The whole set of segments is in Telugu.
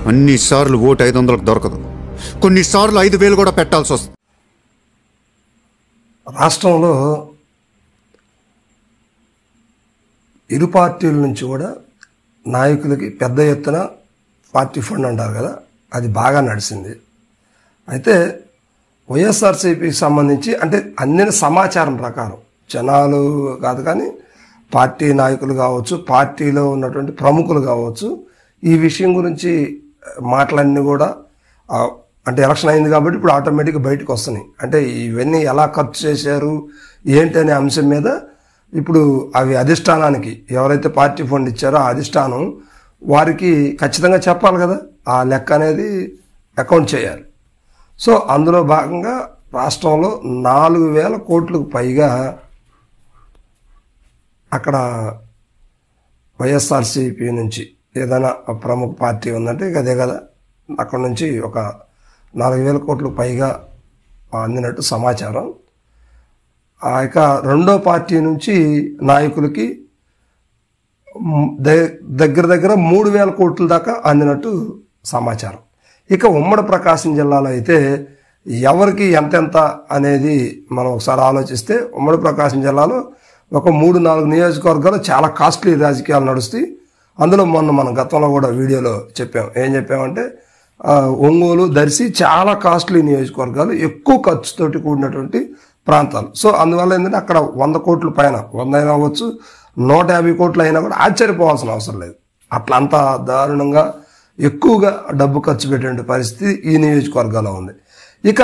అన్నిసార్లు ఓటు 500కు దొరకదు, కొన్నిసార్లు 5,000 కూడా పెట్టాల్సి వస్తుంది. రాష్ట్రంలో ఇరు పార్టీల నుంచి కూడా నాయకులకి పెద్ద ఎత్తున పార్టీ ఫండ్ అంటారు కదా, అది బాగా నడిచింది. అయితే వైఎస్ఆర్సీపీకి సంబంధించి అంటే అందిన సమాచారం ప్రకారం జనాలు కాదు కానీ పార్టీ నాయకులు కావచ్చు, పార్టీలో ఉన్నటువంటి ప్రముఖులు కావచ్చు, ఈ విషయం గురించి మాటలన్నీ కూడా అంటే ఎలక్షన్ అయింది కాబట్టి ఇప్పుడు ఆటోమేటిక్గా బయటకు వస్తున్నాయి. అంటే ఇవన్నీ ఎలా ఖర్చు చేశారు ఏంటి అనే అంశం మీద ఇప్పుడు అవి అధిష్టానానికి ఎవరైతే పార్టీ ఫండ్ ఇచ్చారో ఆ అధిష్టానం వారికి ఖచ్చితంగా చెప్పాలి కదా, ఆ లెక్క అనేది అకౌంట్ చేయాలి. సో అందులో భాగంగా రాష్ట్రంలో 4,000 కోట్లకు పైగా అక్కడ వైఎస్ఆర్సీపీ నుంచి ఏదైనా ప్రముఖ పార్టీ ఉందంటే అదే కదా, అక్కడ నుంచి ఒక 4,000 కోట్లకు పైగా అందినట్టు సమాచారం. ఇక రెండో పార్టీ నుంచి నాయకులకి దగ్గర 3,000 కోట్ల దాకా అందినట్టు సమాచారం. ఇక ఉమ్మడి ప్రకాశం జిల్లాలో అయితే ఎవరికి ఎంతెంత అనేది మనం ఒకసారి ఆలోచిస్తే ఉమ్మడి ప్రకాశం జిల్లాలో ఒక 3-4 నియోజకవర్గాలు చాలా కాస్ట్లీ రాజకీయాలు నడుస్తాయి. అందులో మనం గతంలో కూడా వీడియోలో ఏం చెప్పామంటే ఒంగోలు, దర్శి చాలా కాస్ట్లీ నియోజకవర్గాలు, ఎక్కువ ఖర్చుతోటి కూడినటువంటి ప్రాంతాలు. సో అందువల్ల ఏంటంటే అక్కడ 100 కోట్ల పైన 100 అయినా అవ్వచ్చు, 150 కోట్లు అయినా కూడా ఆశ్చర్యపోవాల్సిన అవసరం లేదు. అట్లా అంత దారుణంగా ఎక్కువగా డబ్బు ఖర్చు పెట్టే పరిస్థితి ఈ నియోజకవర్గాల్లో ఉంది. ఇక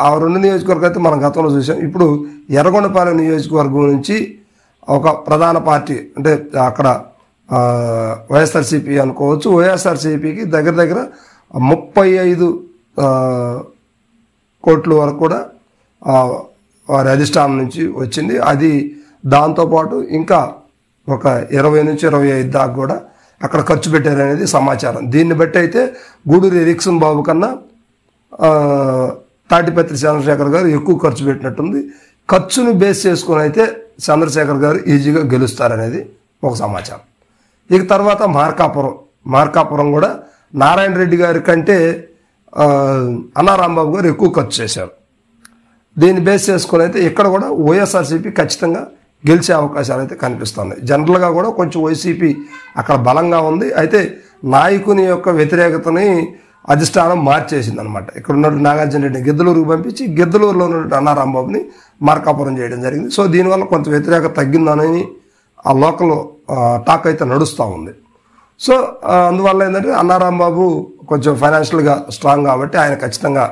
ఆ 2 నియోజకవర్గాలు అయితే మనం గతంలో చూసాం. ఇప్పుడు ఎర్రగొండపాలెం నియోజకవర్గం నుంచి ఒక ప్రధాన పార్టీ అంటే అక్కడ వైఎస్ఆర్సీపీ అనుకోవచ్చు, వైఎస్ఆర్సీపీకి దగ్గర 35 కోట్ల వరకు కూడా వారి అధిష్టానం నుంచి వచ్చింది. అది దాంతోపాటు ఇంకా ఒక 20 నుంచి 25 దాకా కూడా అక్కడ ఖర్చు పెట్టారనేది సమాచారం. దీన్ని బట్టి అయితే గూడూరు ఎరిక్సన్ బాబు కన్నా తాటిపత్రి చంద్రశేఖర్ గారు ఎక్కువ ఖర్చు పెట్టినట్టుంది. ఖర్చును బేస్ చేసుకుని అయితే చంద్రశేఖర్ గారు ఈజీగా గెలుస్తారనేది ఒక సమాచారం. ఇక తర్వాత మార్కాపురం కూడా నారాయణ రెడ్డి గారి కంటే అన్నారాంబాబు గారు ఎక్కువ ఖర్చు చేశారు. దీన్ని బేస్ చేసుకుని అయితే ఇక్కడ కూడా వైఎస్ఆర్సీపీ ఖచ్చితంగా గెలిచే అవకాశాలు అయితే కనిపిస్తున్నాయి. జనరల్గా కూడా కొంచెం వైసీపీ అక్కడ బలంగా ఉంది. అయితే నాయకుని యొక్క వ్యతిరేకతని అధిష్టానం మార్చేసింది అనమాట. ఇక్కడ ఉన్నటువంటి నాగార్జున రెడ్డిని గిద్దలూరుకు పంపించి గిద్దలూరులో ఉన్నటువంటి అన్నారాంబాబుని మార్కాపురం చేయడం జరిగింది. సో దీనివల్ల కొంత వ్యతిరేకత తగ్గిందని ఆ లోకల్ టాక్ అయితే నడుస్తూ ఉంది. సో అందువల్ల ఏంటంటే అన్నారాంబాబు కొంచెం ఫైనాన్షియల్గా స్ట్రాంగ్ కాబట్టి ఆయన ఖచ్చితంగా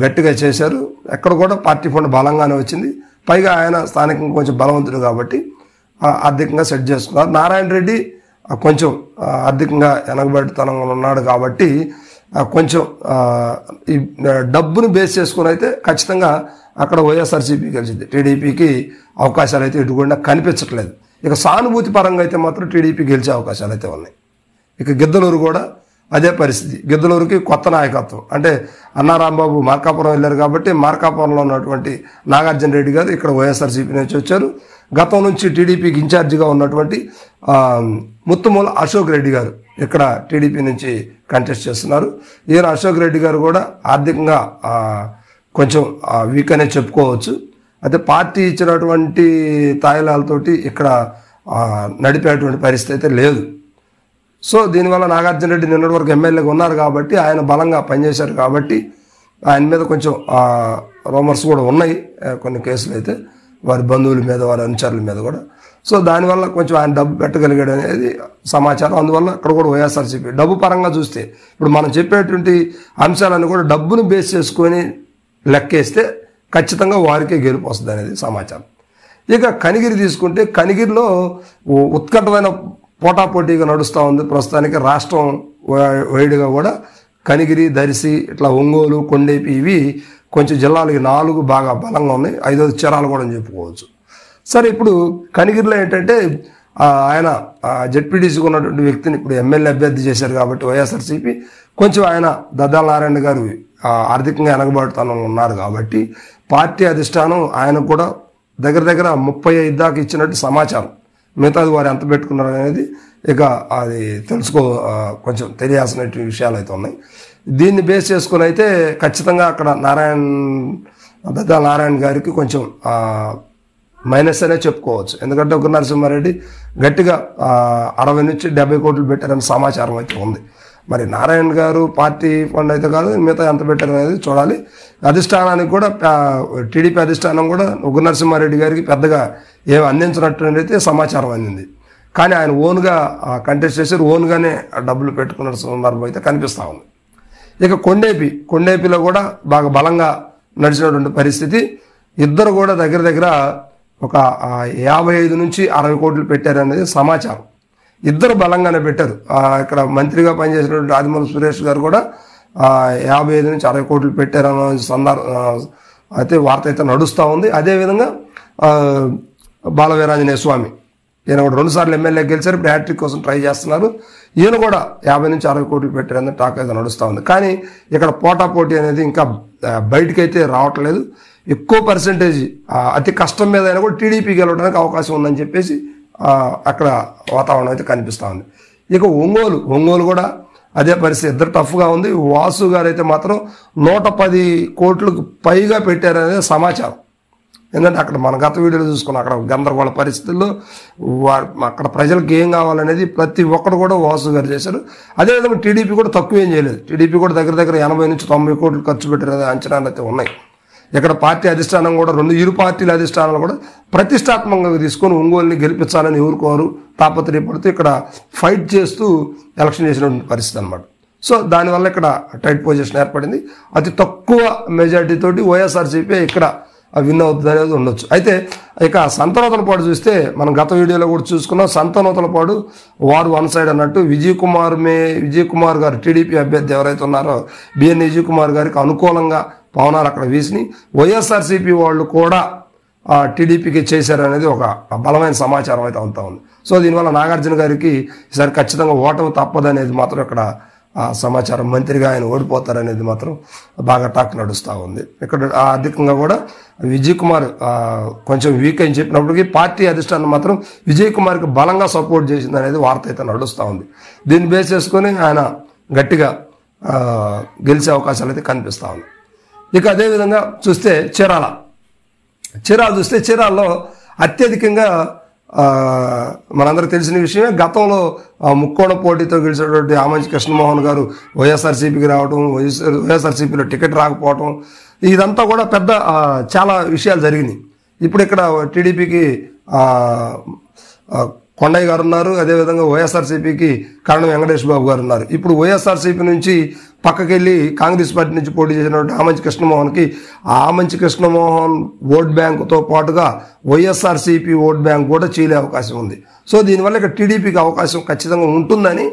గట్టిగా చేశారు. ఎక్కడ కూడా పార్టీ ఫండ్ బలంగానే వచ్చింది. పైగా ఆయన స్థానికంగా కొంచెం బలవంతుడు కాబట్టి ఆర్థికంగా సెట్ చేసుకున్నారు. నారాయణ రెడ్డి కొంచెం ఆర్థికంగా వెనకబడితనంగా ఉన్నాడు కాబట్టి కొంచెం ఈ డబ్బును బేస్ చేసుకుని అయితే ఖచ్చితంగా అక్కడ వైఎస్ఆర్సీపీ గెలిచింది. టీడీపీకి అవకాశాలు అయితే ఎటుకుండా కనిపించట్లేదు. ఇక సానుభూతి పరంగా అయితే మాత్రం టీడీపీ గెలిచే అవకాశాలు అయితే ఉన్నాయి. ఇక గిద్దలూరు కూడా అదే పరిస్థితి. గిద్దలూరుకి కొత్త నాయకత్వం అంటే అన్నారాంబాబు మార్కాపురం వెళ్ళారు కాబట్టి మార్కాపురంలో ఉన్నటువంటి నాగార్జున రెడ్డి గారు ఇక్కడ వైఎస్ఆర్సీపీ నుంచి వచ్చారు. గతం నుంచి టీడీపీకి ఇన్ఛార్జిగా ఉన్నటువంటి ముత్తుమూల అశోక్ రెడ్డి గారు ఇక్కడ టీడీపీ నుంచి కంటెస్ట్ చేస్తున్నారు. ఈయన అశోక్ రెడ్డి గారు కూడా ఆర్థికంగా కొంచెం వీక్ అనే చెప్పుకోవచ్చు. అయితే పార్టీ ఇచ్చినటువంటి తాయిలాలతోటి ఇక్కడ నడిపేటువంటి పరిస్థితి అయితే లేదు. సో దీనివల్ల నాగార్జున రెడ్డి నిన్నటి వరకు ఎమ్మెల్యేగా ఉన్నారు కాబట్టి ఆయన బలంగా పనిచేశారు కాబట్టి ఆయన మీద కొంచెం రూమర్స్ కూడా ఉన్నాయి, కొన్ని కేసులు అయితే వారి బంధువుల మీద వారి అనుచరుల మీద కూడా. సో దానివల్ల కొంచెం ఆయన డబ్బు పెట్టగలిగాడు అనేది సమాచారం. అందువల్ల అక్కడ కూడా వైఎస్ఆర్సీపీ డబ్బు పరంగా చూస్తే ఇప్పుడు మనం చెప్పేటువంటి అంశాలన్నీ కూడా డబ్బును బేస్ చేసుకొని లెక్కేస్తే ఖచ్చితంగా వారికే గెలుపు వస్తుంది అనేది సమాచారం. ఇక కనిగిరి తీసుకుంటే కనిగిరిలో ఉత్కంఠమైన పోటాపోటీగా నడుస్తూ ఉంది ప్రస్తుతానికి. రాష్ట్రం వైడ్గా కూడా కనిగిరి, దర్శి, ఇట్లా ఒంగోలు, కొండేపి ఇవి కొంచెం జిల్లాలకి 4 బాగా బలంగా ఉన్నాయి. 5వ చరాలు కూడా చెప్పుకోవచ్చు. సరే ఇప్పుడు కనిగిరిలో ఏంటంటే ఆయన జెడ్పీటీసీగా ఉన్నటువంటి వ్యక్తిని ఇప్పుడు ఎమ్మెల్యే అభ్యర్థి చేశారు కాబట్టి వైఎస్ఆర్సీపీ కొంచెం ఆయన దద్దాల నారాయణ గారు ఆర్థికంగా వెనకబడుతూ ఉన్నారు కాబట్టి పార్టీ అధిష్టానం ఆయనకు కూడా దగ్గర 35 దాకా ఇచ్చినట్టు సమాచారం. మిగతాది వారు ఎంత పెట్టుకున్నారు అనేది ఇక అది కొంచెం తెలియాల్సిన విషయాలు అయితే ఉన్నాయి. దీన్ని బేస్ చేసుకుని అయితే ఖచ్చితంగా అక్కడ బెద్దాల నారాయణ గారికి కొంచెం మైనస్ అనే చెప్పుకోవచ్చు. ఎందుకంటే ఉగ్ర నరసింహారెడ్డి గట్టిగా 60 నుంచి 70 కోట్లు పెట్టారని సమాచారం అయితే ఉంది. మరి నారాయణ గారు పార్టీ ఫండ్ అయితే కాదు, మిగతా ఎంత పెట్టారు అనేది చూడాలి. అధిష్టానానికి కూడా టీడీపీ అధిష్టానం కూడా ఉగ్ర నరసింహారెడ్డి గారికి పెద్దగా ఏమి అందించినట్టు అయితే సమాచారం అందింది. కానీ ఆయన ఓన్గా కంటెస్ట్ చేశారు, ఓన్గానే డబ్బులు పెట్టుకున్న సందర్భం అయితే కనిపిస్తూ ఉంది. ఇక కొండేపిలో కూడా బాగా బలంగా నడిచినటువంటి పరిస్థితి. ఇద్దరు కూడా దగ్గర ఒక 55 నుంచి 60 కోట్లు పెట్టారనేది సమాచారం. ఇద్దరు బలంగానే పెట్టారు. ఇక్కడ మంత్రిగా పనిచేసినటువంటి ఆదిమూలపు సురేష్ గారు కూడా 55 నుంచి 60 కోట్లు పెట్టారన్న అయితే వార్త అయితే నడుస్తూ ఉంది. అదేవిధంగా బాలవీరాంజనేయ స్వామి, ఈయన కూడా 2 సార్లు ఎమ్మెల్యే గెలిచారు, ఇప్పుడు హ్యాట్రిక్ కోసం ట్రై చేస్తున్నారు. ఈయన కూడా 50 నుంచి 60 కోట్లు పెట్టారని టాక్ అయితే నడుస్తూ ఉంది. కానీ ఇక్కడ పోటాపోటీ అనేది ఇంకా బయటకైతే రావట్లేదు. ఎక్కువ పర్సెంటేజ్ అతి కష్టం మీద అయినా కూడా టీడీపీ గెలవడానికి అవకాశం ఉందని చెప్పేసి అక్కడ వాతావరణం అయితే కనిపిస్తూ ఉంది. ఇక ఒంగోలు కూడా అదే పరిస్థితి, ఇద్దరు టఫ్గా ఉంది. వాసు గారు అయితే మాత్రం 110 కోట్లకు పైగా పెట్టారనేది సమాచారం. ఎందుకంటే అక్కడ మన గత వీడియోలో చూసుకున్నాం, అక్కడ గందరగోళ పరిస్థితుల్లో అక్కడ ప్రజలకు ఏం కావాలనేది ప్రతి ఒక్కరు కూడా వాసు గారు చేశారు. అదేవిధంగా టీడీపీ కూడా తక్కువ ఏం చేయలేదు. టీడీపీ కూడా దగ్గర 80 నుంచి 90 కోట్లు ఖర్చు పెట్టారనే అంచనాలు అయితే ఉన్నాయి. ఇక్కడ పార్టీ అధిష్టానం కూడా ఇరు పార్టీల అధిష్టానాలు కూడా ప్రతిష్టాత్మకంగా తీసుకొని ఒంగోలుని గెలిపించాలని ఎవరుకోరు తాపత్రయపడుతూ ఇక్కడ ఫైట్ చేస్తూ ఎలక్షన్ చేసినటువంటి పరిస్థితి అనమాట. సో దానివల్ల ఇక్కడ టైట్ పొజిషన్ ఏర్పడింది. అతి తక్కువ మెజార్టీ తోటి వైఎస్ఆర్సీపీ ఇక్కడ విన్ అవుతుంది అనేది ఉండొచ్చు. అయితే ఇక సంతనూతలపాడు చూస్తే మనం గత వీడియోలో కూడా చూసుకున్నాం. సంతనూతలపాడు వారు వన్ సైడ్ అన్నట్టు విజయ్ కుమార్ గారు టీడీపీ అభ్యర్థి ఎవరైతే ఉన్నారో బిఎన్ విజయ్ కుమార్ గారికి అనుకూలంగా పవనాలు అక్కడ వీసిని వైఎస్ఆర్సీపీ వాళ్ళు కూడా టీడీపీకి చేశారనేది ఒక బలమైన సమాచారం అయితే అవుతా ఉంది. సో దీనివల్ల నాగార్జున గారికి ఈసారి ఖచ్చితంగా ఓటమి తప్పదనేది మాత్రం ఇక్కడ సమాచారం. మంత్రిగా ఆయన ఓడిపోతారనేది మాత్రం బాగా టాక్ నడుస్తూ ఉంది. ఇక్కడ అధికంగా కూడా విజయ్ కుమార్ కొంచెం వీక్ అని చెప్పినప్పటికీ పార్టీ అధిష్టానం మాత్రం విజయ్ కుమార్కి బలంగా సపోర్ట్ చేసింది అనేది వార్త అయితే నడుస్తూ ఉంది. దీన్ని బేస్ చేసుకొని ఆయన గట్టిగా గెలిచే అవకాశాలు అయితే కనిపిస్తూ ఉంది. ఇక అదేవిధంగా చూస్తే చీరాల చూస్తే చీరాల్లో అత్యధికంగా మనందరికి తెలిసిన విషయమే, గతంలో ముక్కోణ పోటీతో గెలిచినటువంటి ఆమంచి కృష్ణమోహన్ గారు వైఎస్ఆర్సీపీకి రావడం, వైఎస్ఆర్సీపీలో టికెట్ రాకపోవడం, ఇదంతా కూడా పెద్ద చాలా విషయాలు జరిగినాయి. ఇప్పుడు ఇక్కడ టీడీపీకి కొండయ్య గారు ఉన్నారు, అదేవిధంగా వైఎస్ఆర్సీపీకి కరణం వెంకటేష్ బాబు గారు ఉన్నారు. ఇప్పుడు వైఎస్ఆర్సీపీ నుంచి పక్కకెళ్ళి కాంగ్రెస్ పార్టీ నుంచి పోటీ చేసినటువంటి ఆమంచి కృష్ణమోహన్కి ఆమంచి కృష్ణమోహన్ ఓట్ బ్యాంకుతో పాటుగా వైఎస్ఆర్సీపీ ఓట్ బ్యాంక్ కూడా చీలే అవకాశం ఉంది. సో దీనివల్ల ఇక్కడ టీడీపీకి అవకాశం ఖచ్చితంగా ఉంటుందని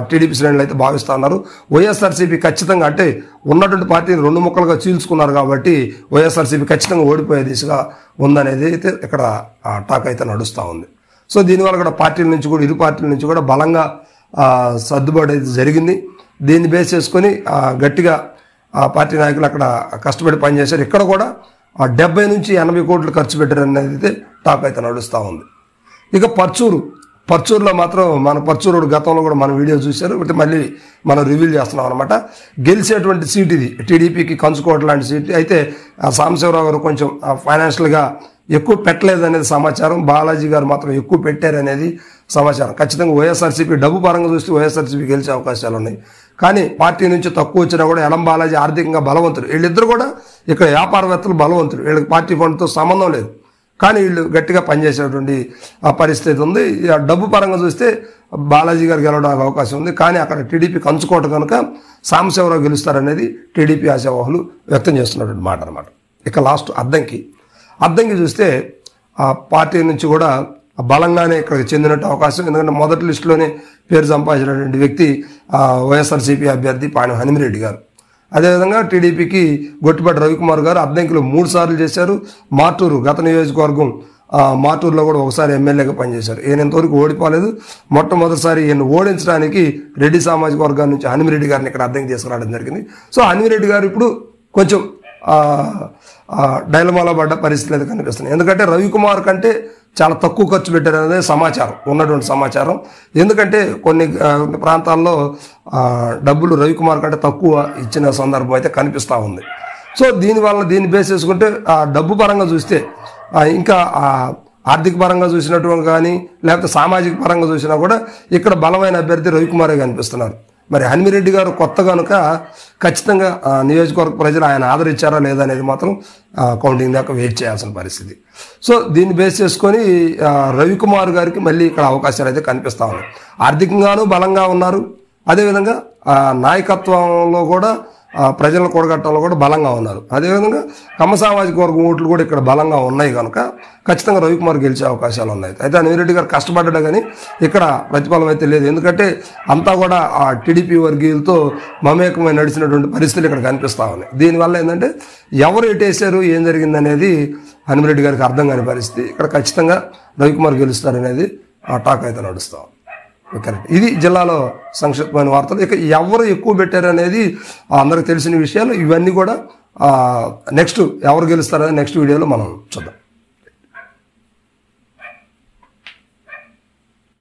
టీడీపీ శ్రేణులు అయితే భావిస్తూ ఉన్నారు. వైఎస్ఆర్సీపీ ఖచ్చితంగా అంటే ఉన్నటువంటి పార్టీని 2 ముక్కలుగా చీల్చుకున్నారు కాబట్టి వైఎస్ఆర్సీపీ ఖచ్చితంగా ఓడిపోయే దిశగా ఉందనేది అయితే ఇక్కడ టాక్ అయితే నడుస్తూ ఉంది. సో దీనివల్ల కూడా ఇరు పార్టీల నుంచి కూడా బలంగా సర్దుబాటు అయితే జరిగింది. దీన్ని బేస్ చేసుకొని గట్టిగా పార్టీ నాయకులు అక్కడ కష్టపడి పనిచేశారు. ఇక్కడ కూడా 70 నుంచి 80 కోట్లు ఖర్చు పెట్టారనేది అయితే టాక్ అయితే నడుస్తూ ఉంది. ఇక పర్చూరులో మాత్రం మన పర్చూరు గతంలో కూడా మన వీడియో చూశారు, బట్ మళ్ళీ మనం రివీల్ చేస్తున్నాం అనమాట. గెలిచేటువంటి సీట్ ఇది టీడీపీకి కంచుకోట లాంటి సీట్. అయితే సాంబశివరావు గారు కొంచెం ఫైనాన్షియల్గా ఎక్కువ పెట్టలేదు అనేది సమాచారం. బాలాజీ గారు మాత్రం ఎక్కువ పెట్టారనేది సమాచారం. ఖచ్చితంగా వైఎస్ఆర్సీపీ డబ్బు పరంగా చూస్తే వైఎస్ఆర్సీపీ గెలిచే అవకాశాలు ఉన్నాయి. కానీ పార్టీ నుంచి తక్కువ వచ్చినా కూడా ఎలం బాలాజీ ఆర్థికంగా బలవంతులు. వీళ్ళిద్దరు కూడా ఇక్కడ వ్యాపారవేత్తలు బలవంతులు, వీళ్ళకి పార్టీ ఫండ్తో సంబంధం లేదు. కానీ వీళ్ళు గట్టిగా పనిచేసేటువంటి పరిస్థితి ఉంది. డబ్బు పరంగా చూస్తే బాలాజీ గారు గెలవడానికి అవకాశం ఉంది. కానీ అక్కడ టీడీపీ కంచుకోట కనుక సాంబశివరావు గెలుస్తారనేది టీడీపీ ఆశావాహులు వ్యక్తం చేస్తున్నటువంటి మాట అనమాట. ఇక లాస్ట్ అద్దంకి చూస్తే ఆ పార్టీ నుంచి కూడా బలంగానే ఇక్కడికి చెందినట్టు అవకాశం. ఎందుకంటే మొదటి లిస్టులోనే పేరు సంపాదించినటువంటి వ్యక్తి వైఎస్ఆర్సీపీ అభ్యర్థి పాణ్యం హనుమిరెడ్డి గారు. అదేవిధంగా టీడీపీకి గొట్టిపాటి రవికుమార్ గారు అద్దంకిలో 3 సార్లు చేశారు. మార్టూరు గత నియోజకవర్గం మార్టూరులో కూడా ఒకసారి ఎమ్మెల్యేగా పనిచేశారు. ఈయన ఇంతవరకు ఓడిపోలేదు. మొట్టమొదటిసారి ఈయన ఓడించడానికి రెడ్డి సామాజిక వర్గాల నుంచి హనుమిరెడ్డి గారిని ఇక్కడ అద్దంకి తీసుకురావడం జరిగింది. సో హనుమిరెడ్డి గారు ఇప్పుడు కొంచెం డైలమాలో పడ్డ పరిస్థితులు అయితే కనిపిస్తున్నాయి. ఎందుకంటే రవికుమార్ కంటే చాలా తక్కువ ఖర్చు పెట్టారనేది సమాచారం, ఉన్నటువంటి సమాచారం. ఎందుకంటే కొన్ని ప్రాంతాల్లో డబ్బులు రవికుమార్ కంటే తక్కువ ఇచ్చిన సందర్భం అయితే కనిపిస్తూ ఉంది. సో దీన్ని బేస్ చేసుకుంటే డబ్బు పరంగా చూస్తే ఇంకా ఆర్థిక పరంగా చూసినటువంటి కానీ లేకపోతే సామాజిక పరంగా చూసినా కూడా ఇక్కడ బలమైన అభ్యర్థి రవికుమారే కనిపిస్తున్నారు. మరి హనుమిరెడ్డి గారు కొత్త కనుక ఖచ్చితంగా నియోజకవర్గ ప్రజలు ఆయన ఆదరించారా లేదా అనేది మాత్రం కౌంటింగ్ దాకా వెయిట్ చేయాల్సిన పరిస్థితి. సో దీన్ని బేస్ చేసుకొని రవికుమార్ గారికి మళ్ళీ ఇక్కడ అవకాశాలు అయితే కనిపిస్తూ ఉన్నాయి. ఆర్థికంగానూ బలంగా ఉన్నారు, అదేవిధంగా నాయకత్వంలో కూడా ప్రజలను కూడగట్టడంలో కూడా బలంగా ఉన్నారు. అదేవిధంగా కమ్మ సామాజిక వర్గం ఓట్లు కూడా ఇక్కడ బలంగా ఉన్నాయి కనుక ఖచ్చితంగా రవికుమార్ గెలిచే అవకాశాలు ఉన్నాయి. అయితే హనుమిరెడ్డి గారు కష్టపడ్డా కానీ ఇక్కడ ప్రతిఫలం అయితే లేదు. ఎందుకంటే అంతా కూడా ఆ టీడీపీ వర్గీయులతో మమేకమై నడిచినటువంటి పరిస్థితులు ఇక్కడ కనిపిస్తూ ఉన్నాయి. దీనివల్ల ఏంటంటే ఎవరు ఎటేసారు ఏం జరిగిందనేది హనుమిరెడ్డి గారికి అర్థం కాని పరిస్థితి. ఇక్కడ ఖచ్చితంగా రవికుమార్ గెలుస్తారనేది టాక్ అయితే నడుస్తాం. కరెక్ట్. ఇది జిల్లాలో సంక్షిప్తమైన వార్తలు. ఇక ఎవరు ఎక్కువ పెట్టారు అనేది అందరికి తెలిసిన విషయాలు. ఇవన్నీ కూడా నెక్స్ట్ ఎవరు గెలుస్తారనేది నెక్స్ట్ వీడియోలో మనం చూద్దాం.